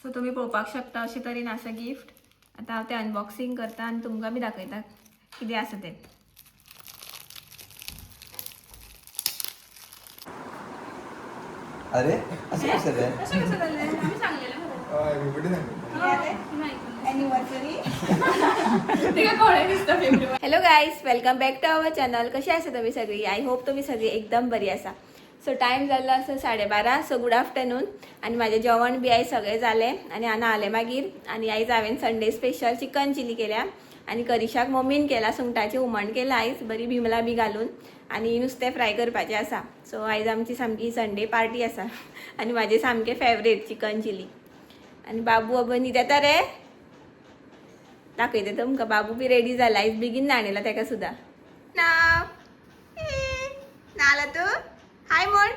So तुम्ही पळोवपाक शकता अशें तरेन आसा गिफ्ट. आतां हांव तें अनबॉक्सिंग करता आनी तुमकां बी दाखयता कितें आसा तें. अरे असं कसं रे? अशें कसं जालें? आमी सांगलेलें anniversary. Hello guys, welcome back to our channel. कशी आसा तुमी सगळी? आय होप तुमी सगळी एकदम बरी आसा. सो टायम जाल्लो आसा 12:30. So good afternoon. आनी म्हाजें जेवण बी आयज सगळें जालें आनी हांव आलें मागीर. आनी आयज हांवें संडे स्पेशल चिकन चिली केल्या आनी करिशाक मम्मीन केला. सुंगटाचें हुमण केलां आयज, बरी बिमलां बी घालून. आनी नुस्तें फ्राय करपाचें आसा. सो आयज आमची सामकी संडे पार्टी आसा आनी म्हाजें सामकें फेवरेट चिकन चिली. आनी बाबू अब न्हिद येता रे. दाखयता तुमकां. बाबू बी रेडी जाला. आयज बेगीन न्हाणयला ताका सुद्दां. नाव नाला तूं हाय म्हण,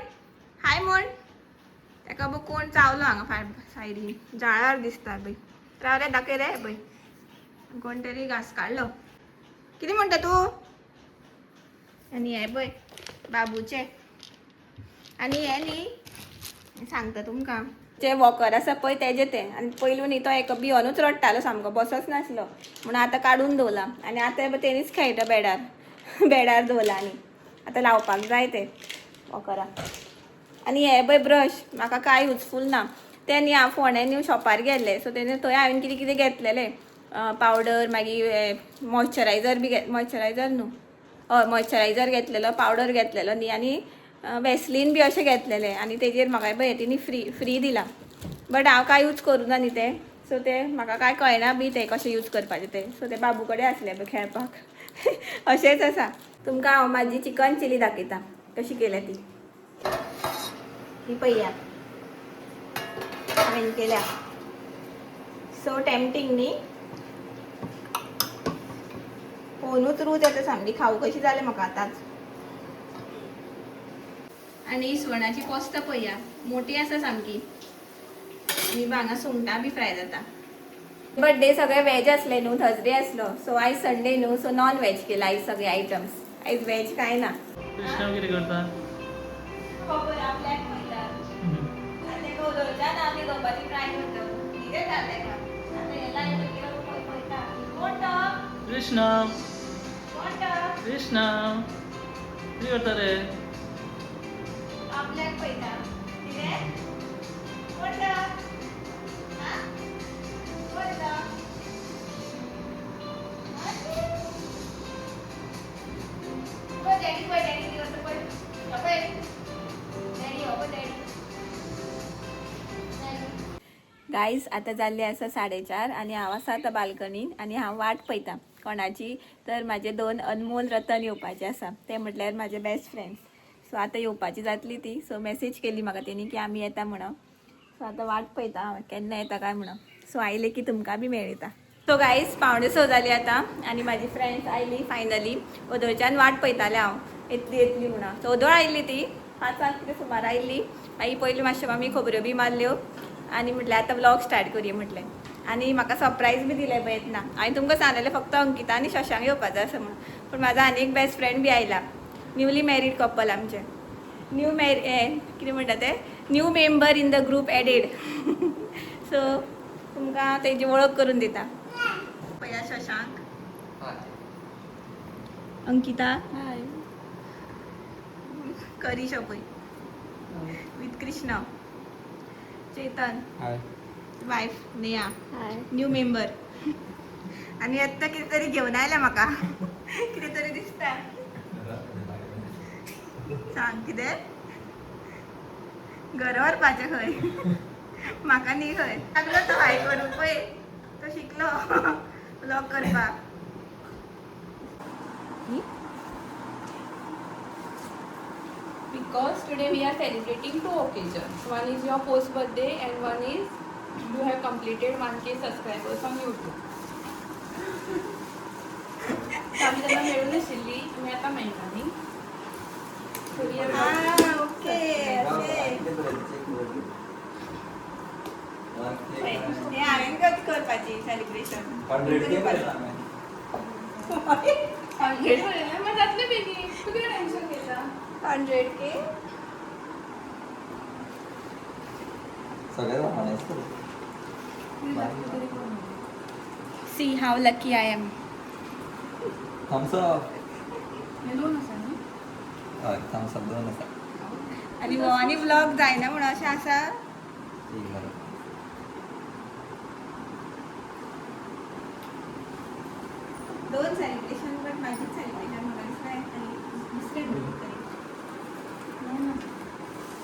हाय म्हण. ताका बघ कोण चावलो हांगा सायडीन. जाळार दिसता पळय. राव रे, दाखय रे पळय. कोण तरी घास काडलो. कितें म्हणटा तूं? आनी हे पळय बाबूचे. आनी हे न्ही सांगता तुमकां, जे वॉकर आसा पळय तेजे ते. आनी पयलू न्ही तो एका भिवनूच रडटालो सामको, बसच नासलो. म्हणून आतां काडून दवरला. आनी आतां तेणीच खेळटा बेडार. बेडार दवरला आनी आतां लावपाक जाय ते वॉकरां. आनी हे पळय ब्रश म्हाका कांय युजफूल ना. ते न्ही हांव फोंड्या न्यू शॉपार गेल्ले. सो तेणे थंय हांवें कितें कितें घेतलेलें. पावडर, मागीर मॉइश्चरायझर बी मॉइश्चरायझर न्हू हय मॉइश्चरायझर घेतलेलो, पावडर घेतलेलो न्ही. आनी वॅसलीन बी अशें घेतलेलें. आनी तेजेर म्हाका पळय हेटींनी फ्री दिला. बट हांव कांय यूज करूं ना न्ही तें. सो तें म्हाका कांय कळना बी तें कशें यूज करपाचें तें. सो तें बाबू कडेन आसलें पळय खेळपाक. अशेंच आसा. तुमकां हांव म्हाजी चिकन चिली दाखयता कशी केल्या ती. ही पळयात हांवें केल्या. सो टेम्पटींग न्ही. पळोवनूच रूच येता सामकी. खावं कशी जालें म्हाका आतांच. आनी इसवणाची पोस्त पळया, मोठी आसा सामकी. आनी हांगा सुंगटां बी फ्राय जाता. बर्थडे सगळे वेज आसले न्हू, थर्सडे आसलो. सो आयज संडे न्हू, सो नॉन वेज केला आयज सगळे आयटम्स. आयज वेज कांय ना. कृष्णा कितें करता? खबर आपल्याक पळयता. तेका उलोवच्यान हांव ती गप्पाची ट्राय करता. कितें जालें तेका? आतां हे लायले की पळयता. कोण तो? कृष्णा, कोण तो? कृष्णा कितें करता रे? आपल्याक पळयता. कितें? कोण तो? हा? कोण तो? पळय डॅडी पळय, डॅडी कितें करता पळय. हो पळय. डॅडी हो पळय डॅडी. गाईज आतां जाल्ले आसा 4:30 आनी हांव आसा आतां बाल्कनीन आनी हांव वाट पळयता कोणाची. तर म्हाजे 2 अनमोल रतन येवपाचे आसा. ते म्हटल्यार म्हाजे बेस्ट फ्रेंड्स. सो आतां येवपाची जातली ती. सो मॅसेज केली म्हाका तेणी की आमी येता म्हणून. सो आतां वाट पळयता हांव केन्ना येता काय म्हणून. सो आयले की तुमकां बी मेळयता. सो गाईज 5:45 जाली आतां आनी म्हाजी फ्रेंड्स आयली फायनली. ओदोळच्यान वाट पळयतालें हांव येतली म्हणून. सो ओदोळ आयली ती 5 कितें सुमार आयली. मागीर पयलीं मातशें आमी खबऱ्यो बी मारल्यो आनी म्हटल्यार आतां व्लॉग स्टार्ट करुया म्हटलें. आनी म्हाका सरप्रायज बी दिलें पळय येतना. हांवें तुमकां सांगलेलें फक्त अंकिता आनी शशांक येवपाचो आसा म्हणून. पूण म्हाजो आनी एक बेस्ट फ्रेंड बी आयला. न्यूली मॅरीड कपल आमचें. कितें म्हणटा तें new member in the group added. So तुमकां तेजी वळख करून दिता. पळया शशांक, अंकिता, हाय, करिशा पळय with Krishna, Chetan, high, wife Neha, high, new member. आनी आत्तां कितें तरी घेवन आयल्या म्हाका. कितें तरी दिसता. सांग कितें? घर व्हरपाचें खंय? म्हाका न्ही खंय. लागलो तो हाय करूंक पळय. तो शिकलो व्लॉग करपाक. Because today we are celebrating 2 occasions. One is your post birthday and one is you have completed 1K subscribers on YouTube. आमी तेन्ना मेळूं नाशिल्ली, आमी आतां मेळटालीं. ओके. हें हांवें कट करपाची सेलिब्रेशन. 100K करता 100 बरयलें, मागीर जातलें बेगीन. तूं कितें टेन्शन घेता? 100K. सगळ्यात म्हणायचं. See how lucky I am. Thumbs up. हे दोन असा न्ही? हय थम्स अप 2 आसा. आणि व्लॉग जायना म्हणून अशें आसा. ठीक बरो. दोन सेलिब्रेशन बट माझी सेलिब्रेशन म्हाका दिसता दुसरे ग्रुप तरी.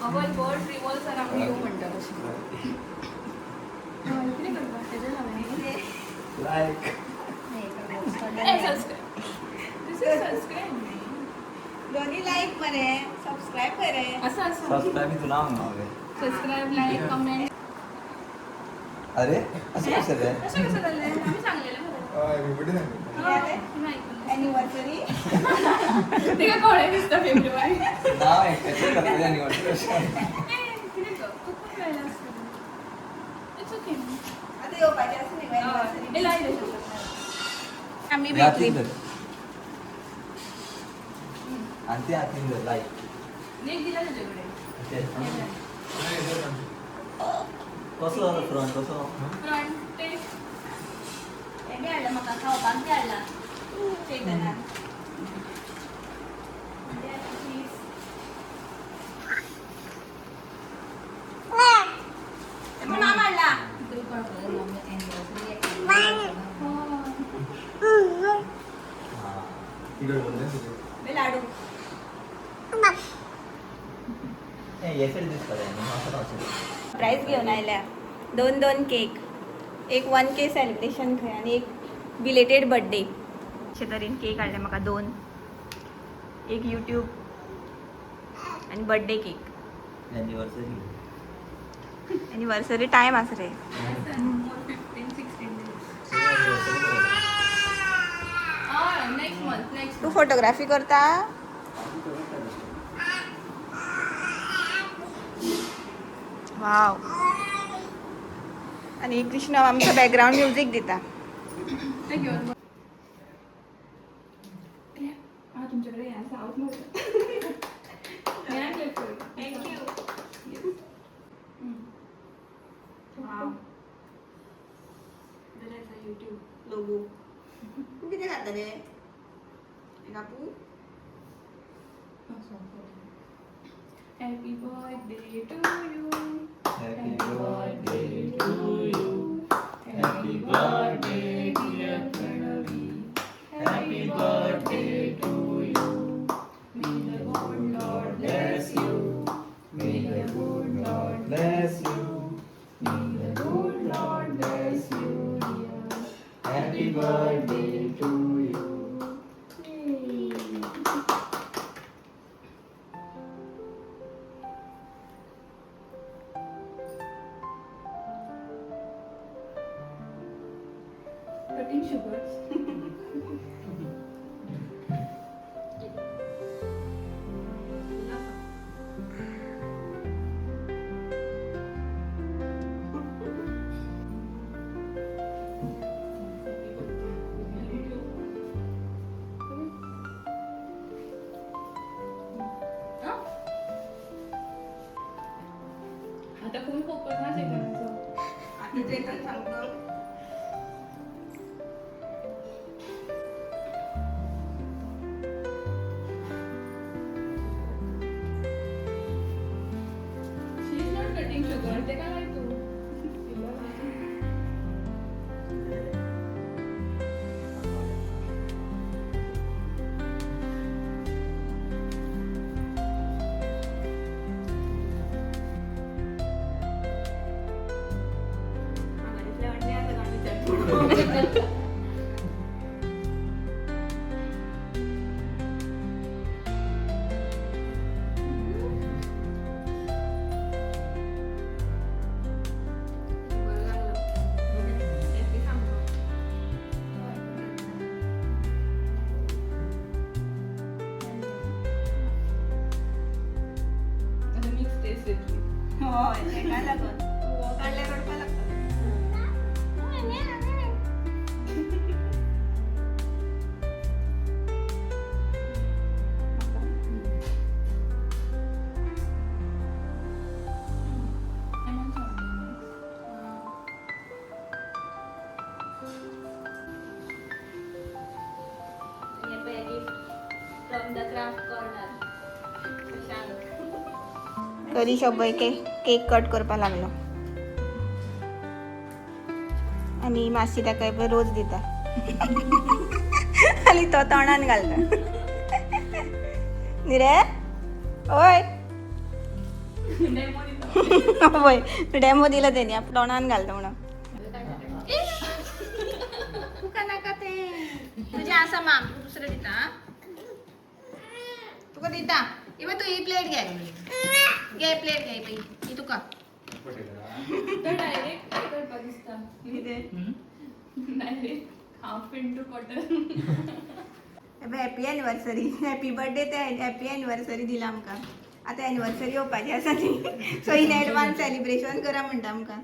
अवल वर्ल्ड रिवॉल्व्स अराउंड यू म्हणटा तशें. कितें करता तेजें हांवें लायक. सबस्क्राईब दोन्ही लाईक मरे सबस्क्राईब करे. असं असं सबस्क्राईब तुला हांवे. सबस्क्राईब लाईक कमेंट अरे असं कसं रे? असं कसं झालं आम्ही सांगलेलं खरं. एनिव्हर्सरी ते काय कोळे दिसतं फेब्रुवारी नाव एकट्याचे करतले anniversary. किती खूप वेळेला असतं इट्स ओके आता येवपाचे असं नाही एनिव्हर्सरी. हे लाईट आम्ही या भेटली. तीन धर. आणि ते हातीन धर लाईक. नेक दिला त्याच्याकडे कसं झालं फ्रंट कसं? फ्रंट ते हे बी हाडलं म्हाका खावपाक बी हाडला चेतनान. पण मामा हाडला. हां. इकडे बोलले तुझे. बे लाडू. ए येसेल दिसतं रे. असं नसेल. प्राईज घेऊन आयल्या. 2 केक. एक 1K सेलिब्रेशन खंय आणि एक बिलेटेड बर्थडे. अशे तरेन केक हाडले म्हाका 2. एक यूट्यूब आणि birthday cake. Anniversary. Anniversary time आसा रे. 15-16 नेक्स्ट मंथ नेक्स्ट तू फोटोग्राफी करता. वाव. आणि कृष्ण आमचं बॅकग्राऊंड म्युझिक दिता. ते घेऊन तुमच्याकडे या साऊथ मध्ये थँक्यू यूट्यूब लोगो तू किती घातलं रे कापू. Happy birthday to you Happy birthday to you. Happy birthday, dear Pranavi. Happy birthday to you. May the good Lord bless you. May the good Lord bless you. May the good Lord bless you, dear. Happy birthday to you. Cutting sugars. आता तुम्ही focus ना करायचं. आता ते तर सांगतो. She is not cutting sugar. ते काय आहे तू? आता मिक्स टेस्ट येतली. होय ते काय लागत काढल्या कडपा लागतं. a gift from the craft corner. Shashank. कधी शोभय केक कट करपा लागलो आणि मासी ताका रोज दिता आणि तो तोंडान घालता निरे ओय होय डेमो दिला तेणी आप तोंडान घालता म्हणून तुका नाका ते तुझे असा माम तू दुसरं दिता हा? तुका दिता इवा तू ही प्लेट घे प्लेट घे ही तुका तर डायरेक्ट काय करपा दिसता direct half into butter happy anniversary happy birthday ते हॅपी एनिवर्सरी दिला आमकां आतां एनिवर्सरी येवपाची आसा ती सो इन एडवान्स सेलिब्रेशन करा म्हणटा आमकां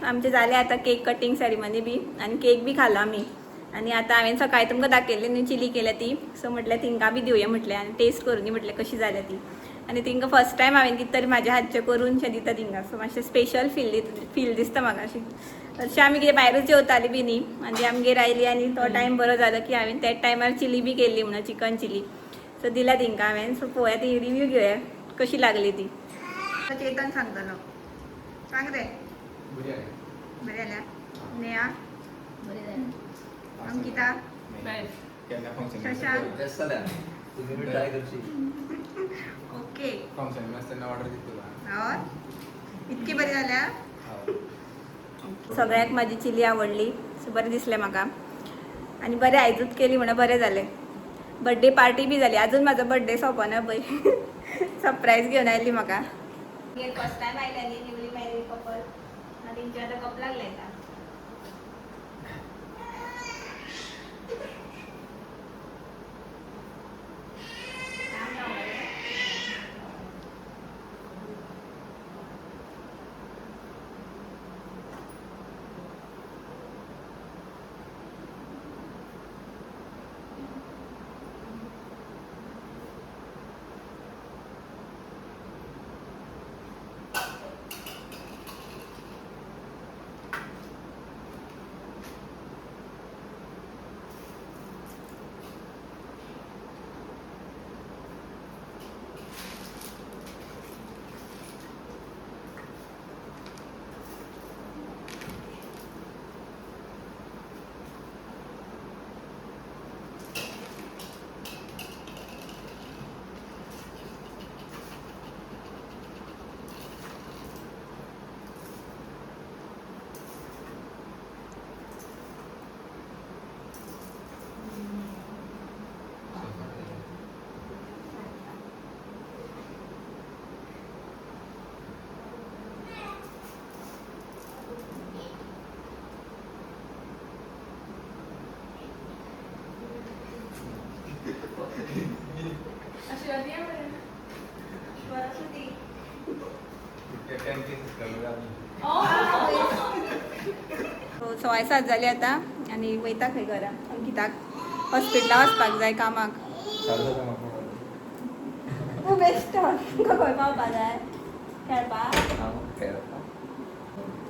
आमचे झाले आता केक कटिंग सेरिमनी बी आणि केक बी खाल्लो आम्ही आणि आता हांवें सकाळी तुमकां दाखयल्ली न्हू चिली केल्या ती सो म्हटल्यार तिंकां बी दिवया म्हटलें आनी टेस्ट करून म्हटलें कशी जाल्या ती आनी तिंकां फर्स्ट टायम हांवें कितें तरी म्हाज्या हातचें करून शें दिता तिंकां सो मातशें स्पेशल फील दिसता म्हाका अशी तशें आमी कितें भायरूच जेवताली बी न्ही आनी आमगेर आयली आनी तो टायम बरो जालो की हांवें त्याच टायमार चिली बी केल्ली म्हणून चिकन चिली सो दिला तिंकां हांवें सो पळोवया ती रिव्यू घेवया कशी लागली ती चेतन सांगतलो सांग रे बरें जाल्या नेहा अंकिता शशांक तुम्ही बी ट्राय करशील ओके फंक्शन आसतना ऑर्डर दितलो हय इतकी बरी जाल्या सगळ्याक माझी चिली आवडली सो बरें दिसलें म्हाका आनी बरें आयजूच केली म्हणून बरें जालें बर्थडे पार्टी बी जाली अजून म्हाजो बर्थडे सोंपना पळय सरप्रायज घेवन आयली म्हाका फर्स्ट टायम आयल्यानी न्यूली मॅरीड कपल आनी तेंचे आतां कपलाक लायता सवाय 7 जाली आतां आनी वयता खंय घरा अंकिताक हॉस्पिटला वचपाक जाय कामाक तूं बेस्ट तुका खंय पावपा जाय खेळपाक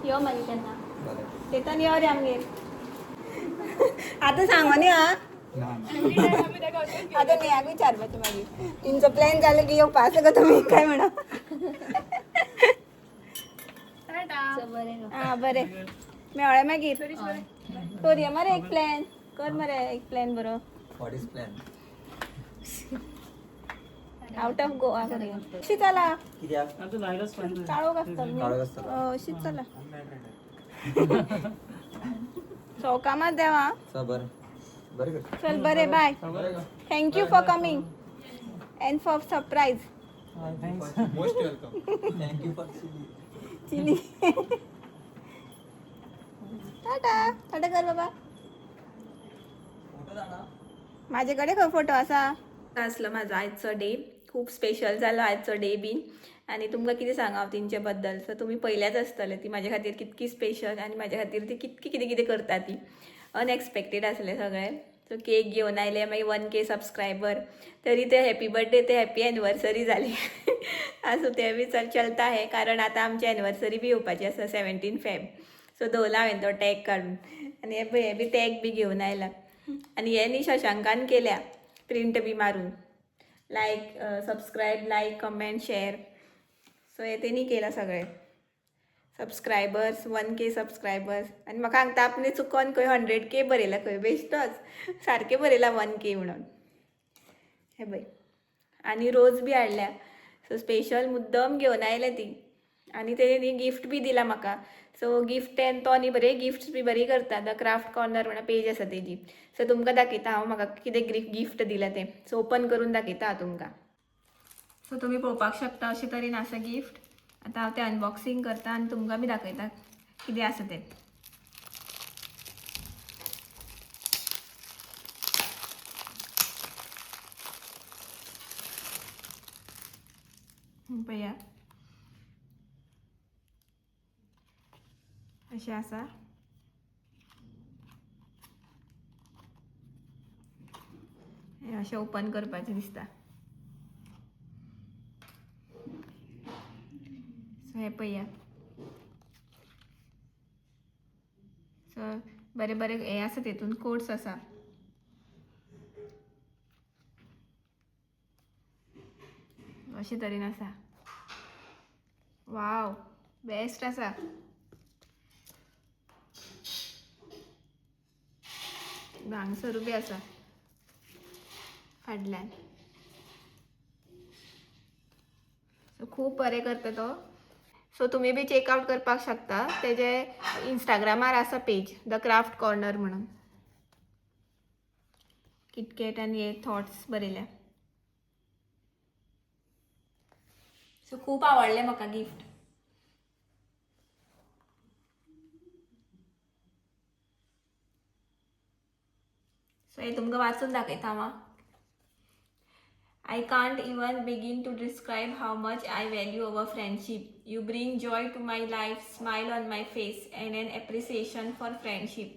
यो मागीर केन्ना तेतून यो रे आमगेर आतां सांगोनी हा आतां नेहाक विचारपाचें मागीर तेंचो प्लॅन जालो की येवपा आसा गो तुमी काय म्हणो हां बरें मेवळ्या मागीर करुया मरे एक प्लॅन कर मरे एक प्लॅन बरो what is plan out of Goa करूया अशी चला कित्याक काळोख आसतलो अशीच चला सो कामात देवा बरें बरें कर चल बरें bye thank you for coming and for surprise most welcome thank you for chilly ta-ta ta-ta कर बाबा माझ्याकडे खंय फोटो आसा आसलो म्हाजो आयचो डे खूब स्पेशल जालो आयचो डे बीन आनी तुमकां कितें सांगू तेंचे बद्दल सो तुमी पयल्याच आसतले ती म्हाजे खातीर कितकी स्पेशल आनी म्हाजे खातीर ती कितकी कितें कितें करता ती अनएक्सपेक्टेड आसलें सगळें सो केक घेवन आयले मागीर 1K सबस्क्रायबर तरी ते हॅपी बर्थडे ते हॅपी एनिवर्सरी जाली असो ते बी चलता आहे कारण आता आमची एनिवर्सरी बी येवपाची आसा 17 फेब सो दवरला हांवें तो टॅग काडून आनी हे बी टॅग बी घेवन आयला आनी हे न्ही शशांकान केल्या प्रिंट बी मारून लायक सबस्क्रायब लायक कमेंट शेअर सो हे तेणी केला सगळे सबस्क्रायबर्स 1K सबस्क्रायबर्स आनी म्हाका सांगता आपणे चुकोन खंय 100K बरयला खंय बेश्टोच सारकें बरयला 1K म्हणून हे पळय आनी रोज बी हाडल्या सो स्पेशल मुद्दम घेवन आयल्या ती आनी तेणी गिफ्ट बी दिला म्हाका सो गिफ्ट तो न्ही बरे गिफ्ट्स बी बरी करता द क्राफ्ट कॉर्नर म्हणून पेज आसा तेजी सो तुमकां दाखयता हांव म्हाका कितें गिफ्ट दिला तें सो ओपन करून दाखयता हांव तुमकां सो तुमी पळोवपाक शकता अशे तरेन आसा गिफ्ट आतां हांव तें अनबॉक्सिंग करता आनी तुमकां बी दाखयता कितें आसा तें पळया अशें आसा हें अशें ओपन करपाचें दिसता सो हें पळया सो बरें बरें हें आसा तेतून कोड्स आसा अशें तरेन आसा वाव बेस्ट आसा हांगसर बी आसा फाटल्यान सो खूब बरें करता तो सो तुमी बी चेकआउट करपाक शकता तेजे इंस्टाग्रामार आसा पेज द क्राफ्ट कॉर्नर म्हणून किटकॅट आनी हे थॉट्स बरयल्या सो खूब आवडलें म्हाका गिफ्ट सो हे तुमकां वाचून दाखयता हांव I can't even begin to describe how much I value our friendship. You bring joy to my life, smile on my face, and an appreciation for friendship.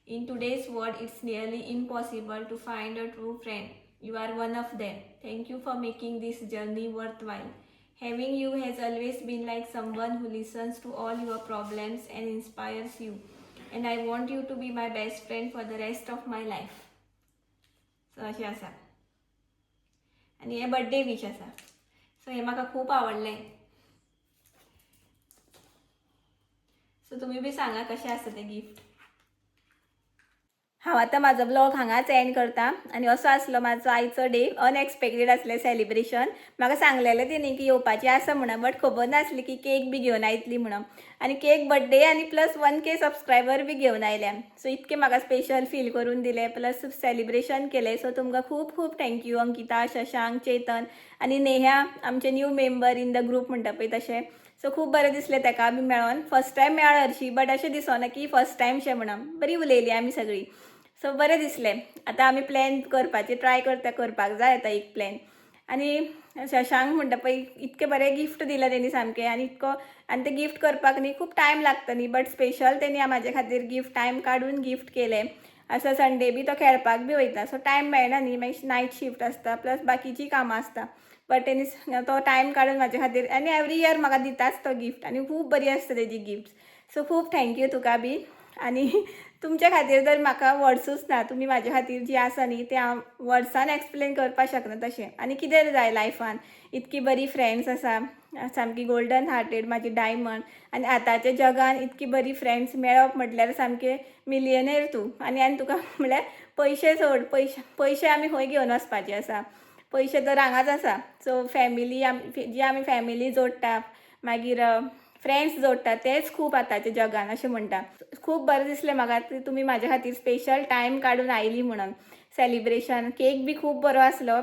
In today's world, it's nearly impossible to find a true friend. You are one of them. Thank you for making this journey worthwhile. Having you has always been like someone who listens to all your problems and inspires you. And I want you to be my best friend for the rest of my life. So अशें आसा आनी हे birthday wish आसा so हे म्हाका खूब आवडलें so तुमी बी सांगा कशें आसा तें गिफ्ट हांव आतां म्हाजो ब्लॉग हांगाच एंड करता आनी असो आसलो म्हाजो आयचो डे अनएक्सपेक्टेड आसलें सेलिब्रेशन म्हाका सांगलेलें तेणी की येवपाचें आसा म्हणून बट खबर नासली की केक बी घेवन आयतली म्हणून आनी केक बर्थडे आनी प्लस 1K सबस्क्रायबर बी घेवन आयल्या सो इतकें म्हाका स्पेशल फील करून दिलें प्लस सेलिब्रेशन केलें सो तुमकां खूब खूब थँक्यू अंकिता शशांक चेतन आनी नेहा आमचे new member in the group म्हणटा पळय तशें सो खूब बरें दिसलें ताका बी मेळोन फर्स्ट टायम मेळ्ळा हरशी बट अशें दिसना की फर्स्ट टायम शें म्हणून बरी उलयली आमी सगळीं सो बरें दिसलें आतां आमी प्लॅन करपाचें ट्राय करपाक जाय आतां एक प्लॅन आनी शशांक म्हणटा पळय इतकें बरें गिफ्ट दिलां तेणी सामकें आनी तें गिफ्ट करपाक न्ही खूब टायम लागता न्ही बट स्पेशल तेणी म्हाजे खातीर गिफ्ट टायम काडून गिफ्ट केलें असो संडे बी तो खेळपाक बी वयता सो टायम मेळना न्ही मागीर नायट शिफ्ट आसता प्लस बाकीचीं कामां आसता बट तेणी तो टायम काडून म्हाजे खातीर आनी एवरी इयर म्हाका दिताच तो गिफ्ट आनी खूब बरी आसता तेजी गिफ्ट सो खूब थँक्यू तुका बी आनी तुमच्या खातीर तर म्हाका वर्ड्सूच ना तुमी म्हाजे खातीर जी आसा न्ही तें हांव वर्ड्सान एक्सप्लेन करपाक शकना तशें आनी कितें जाय लायफान इतकी बरी फ्रेंड्स आसा सामकी गोल्डन हार्टेड म्हाजी डायमंड आनी आतांच्या जगान इतकी बरी फ्रेंड्स मेळप म्हटल्यार सामकें मिलियनेर तूं आनी तुका म्हळ्यार पयशे सोड पयशे आमी खंय घेवन वचपाचे आसा पयशे तर हांगाच आसा सो फॅमिली जी आमी फॅमिली जोडटा मागीर फ्रेंड्स जोडटा तेच खूब आतांच्या जगान अशें म्हणटा खूब बरें दिसलें म्हाका तुमी म्हाजे खातीर स्पेशल टायम काडून आयली म्हणून सेलिब्रेशन केक बी खूब बरो आसलो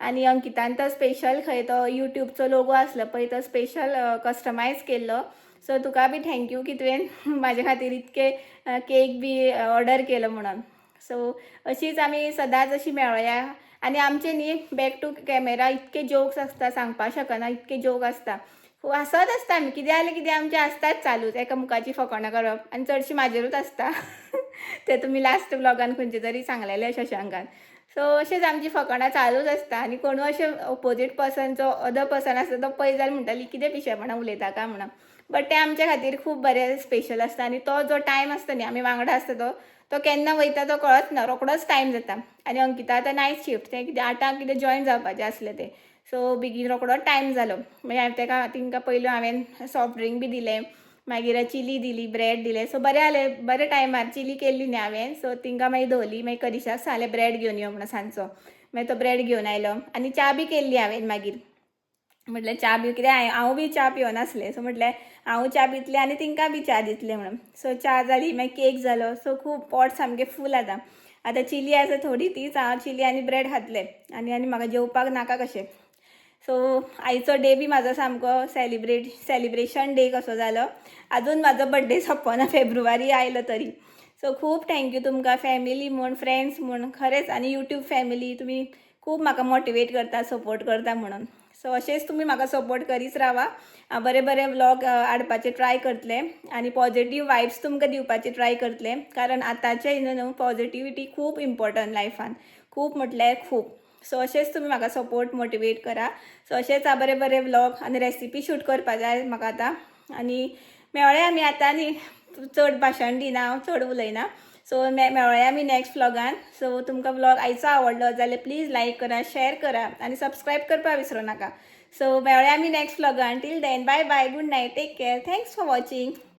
आनी अंकितान तो स्पेशल खंय तो यूट्यूबचो लोगो आसलो पळय तो स्पेशल कस्टमायज केल्लो सो तुका बी थँक्यू की तुवें म्हाजे खातीर इतके केक बी ऑर्डर केलो म्हणून सो अशीच आमी सदांच अशी मेळोया आनी आमचे न्ही बॅक टू कॅमेरा इतके जोक्स आसता सांगपाक शकना इतके जोक आसता हसत आसता आमी कितें जालें कितें आमचें आसताच चालूच एका मुखाची फकाणां करप आनी चडशी म्हाजेरूच आसता ते तुम्ही लास्ट ब्लॉगान खंयचे तरी सांगलेले शशांकान. सो अशेंच आमची फकाणां चालूच आसता आनी कोण अशे ऑपोजीट पर्सनचो अदर पर्सन आसता तो पळय जाल्यार म्हणटाली कितें पिशेपणां उलयता काय म्हणून. बट ते आमच्या खातीर खूब बरें स्पेशल आसता आनी तो जो टायम आसता न्ही आमी वांगडा आसता तो केन्ना वयता तो कळत ना, रोखडोच टायम जाता. आनी अंकिता आतां नायट शिफ्ट तें कितें 8 कितें जॉयन जावपाचें आसलें तें. सो बेगीन रोखडोच टायम जालो. मागीर तिंका पयलीं हांवें सॉफ्ट ड्रिंक बी दिलें, मागीर चिली दिली, ब्रेड दिलें. सो बरें जालें, बरे टायमार चिली केल्ली न्ही हांवें. सो तिंका मागीर दवरली. मागीर करिशाक सांगलें ब्रेड घेवन यो म्हणून सांजचो. मागीर तो ब्रेड घेवन आयलो आनी च्या बी केल्ली हांवें मागीर. म्हटल्यार च्या बी कितें हांव बी च्या पिवनासलें. सो म्हटल्यार हांव च्या पितलें आनी तिंका बी च्या दितलें म्हणून. सो च्या जाली, मागीर केक जालो. सो खूब पोट सामकें फूल आतां चिली आसा थोडी तीच हांव चिली आनी ब्रेड खातलें आनी म्हाका जेवपाक नाका कशें. सो आयचो डे बी म्हाजो सामको सेलिब्रेशन डे कसो जालो. आजून म्हाजो बड्डे सोंपना, फेब्रुवारी आयलो तरी. सो खूब थँक्यू तुमकां, फॅमिली म्हूण, फ्रेंड्स म्हूण, खरेंच आनी यूट्यूब फॅमिली तुमी खूब म्हाका मोटिवेट करता, सपोर्ट करता म्हणून. सो अशेंच तुमी म्हाका सपोर्ट करीत रावा. हांव बरे बरे व्लॉग हाडपाचे ट्राय करतलें आनी पॉझिटीव वायब्स तुमकां दिवपाचे ट्राय करतलें. कारण आतांचे न्हू पॉझिटिविटी खूब इम्पॉर्टंट लायफान, खूब म्हटल्यार खूब. सो अशेंच तुमी म्हाका सपोर्ट मोटिवेट करा. सो अशेंच हांव बरे बरे व्लॉग आनी रेसिपी शूट करपा जाय म्हाका आतां. आनी मेळ्ळे आमी आतां न्ही, चड भाशण दिना, हांव चड उलयना. सो मेळ्ळे आमी नेक्स्ट व्लॉगान. सो तुमकां व्लॉग आयचो आवडलो जाल्यार प्लीज लायक करा, शेअर करा आनी सबस्क्रायब करपाक विसरूं नाका. सो मेळ्ळे आमी नेक्स्ट व्लॉगान. Till then bye bye, good night, take care, thanks for watching.